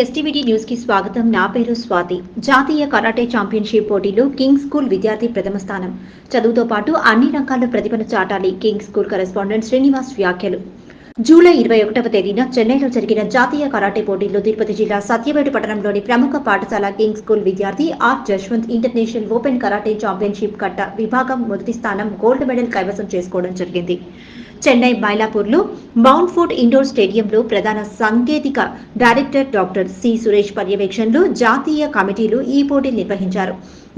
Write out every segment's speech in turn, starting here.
ఎస్టీవీటీ news కి స్వాగతం. నా పేరు స్వాతి. జాతీయ కరాటే ఛాంపియన్షిప్ పోటీలో కింగ్స్ స్కూల్ విద్యార్థి ప్రథమ స్థానం. చదువుతో పాటు అన్ని రంగాల్లో ప్రతిభను చాటాలి. కింగ్స్ స్కూల్ కరెస్పాండెంట్ శ్రీనివాస్ వ్యాఖ్యలు. జూలై 21వ తేదీన చెన్నైలో జరిగిన జాతీయ కరాటే పోటీల్లో తిరుపతి జిల్లా సత్యవేడు పట్టణంలోని ప్రముఖ పాఠశాల కింగ్స్ స్కూల్ విద్యార్థి R Jashwant international open karate championship కట్ట విభాగం మొదటి స్థానం గోల్డ్ మెడల్ కైవసం చేసుకోవడం జరిగింది. చెన్నై మైలాపూర్లో మౌంట్ ఫోర్ట్ ఇండోర్ స్టేడియంలో ప్రధాన సాంకేతిక డైరెక్టర్ డాక్టర్ సి సురేష్ పర్యవేక్షణలో జాతీయ కమిటీలు ఈ పోటీలు నిర్వహించారు.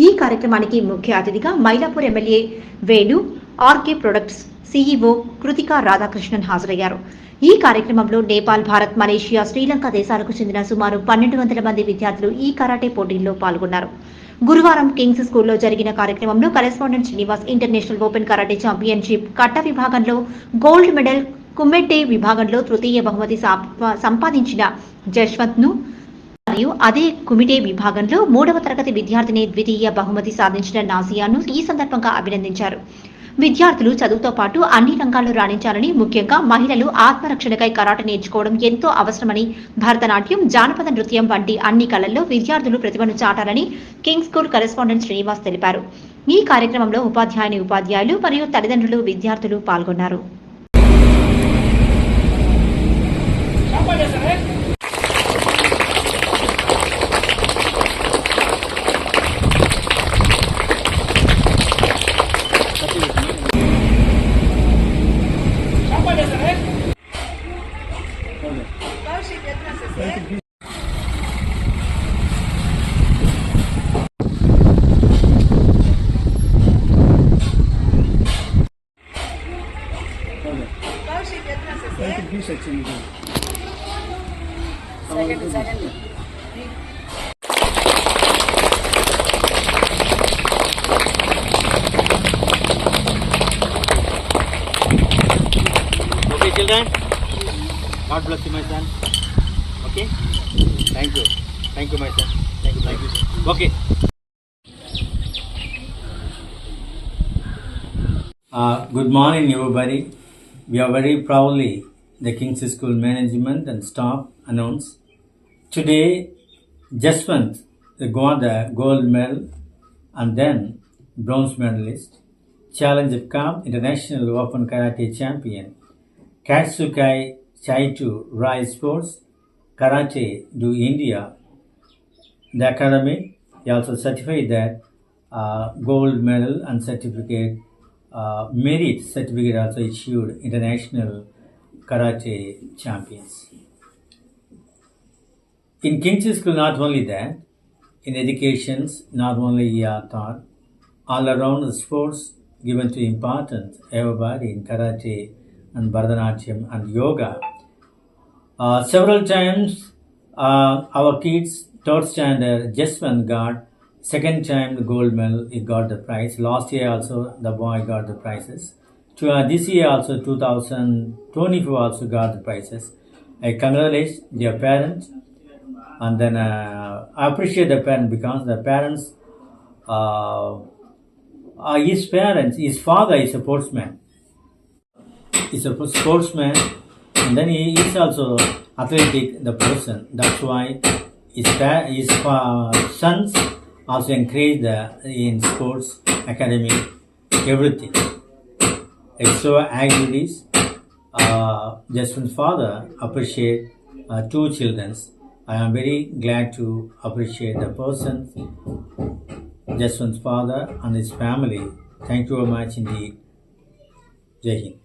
ఈ కార్యక్రమానికి ముఖ్య అతిథిగా Mylapore MLA Venu, RK Products CEO Kritika Radhakrishnan హాజరయ్యారు. ఈ కార్యక్రమంలో నేపాల్, భారత్, మలేషియా, శ్రీలంక దేశాలకు చెందిన సుమారు 1200 మంది విద్యార్థులు ఈ కరాటే పోటీల్లో పాల్గొన్నారు. గురువారం కింగ్స్ స్కూల్లో జరిగిన కార్యక్రమంలో correspondent Srinivas international open karate championship కట్ట విభాగంలో గోల్డ్ మెడల్, కుమ్మెట్టే విభాగంలో తృతీయ బహుమతి సంపాదించిన జశ్వంత్ ను మరియు అదే కుమిటే విభాగంలో 3వ తరగతి విద్యార్థిని ద్వితీయ బహుమతి సాధించిన నాసియాను ఈ సందర్భంగా అభినందించారు. విద్యార్థులు చదువుతో పాటు అన్ని రంగాల్లో రాణించాలని, ముఖ్యంగా మహిళలు ఆత్మరక్షణకై కరాటే నేర్చుకోవడం ఎంతో అవసరమని, భరతనాట్యం, జానపద నృత్యం వంటి అన్ని కళల్లో విద్యార్థులు ప్రతిభను చాటాలని కింగ్స్ స్కూల్ కరెస్పాండెంట్ శ్రీనివాస్ తెలిపారు. ఈ కార్యక్రమంలో ఉపాధ్యాయులు మరియు తల్లిదండ్రులు, విద్యార్థులు పాల్గొన్నారు. Okay, children. God bless you, my son. Okay. Thank you, my son. Thank you. Okay. Good morning, everybody. We are very proudly the King's School management and staff announce today Jaswant got the gold medal and then bronze medalist, Challenge Cup International Open Karate Champion, Katsukai Chaitu Rai Sports Karate do India. The academy also certified that gold medal and certificate, merit certificate also issued international karate champions. In King's School, not only that, in educations, not only taught, all around the sports given to importance, everybody in karate and Bharatanatyam and yoga. Several times, our kids, third standard, Jaswant got second time the gold medal, he got the prize. Last year also, the boy got the prizes. This year also, 2024 also got the prizes. I congratulate their parents, and then I appreciate the parents because the parents, his father is a sportsman. He's a sportsman, and then he is also athletic, the person. That's why his sons also encourage in sports academy, everything. Extra activities. Jaswant's father appreciate 2 children. I am very glad to appreciate the person, Jaswant's father and his family. Thank you very much indeed. Jai Hind.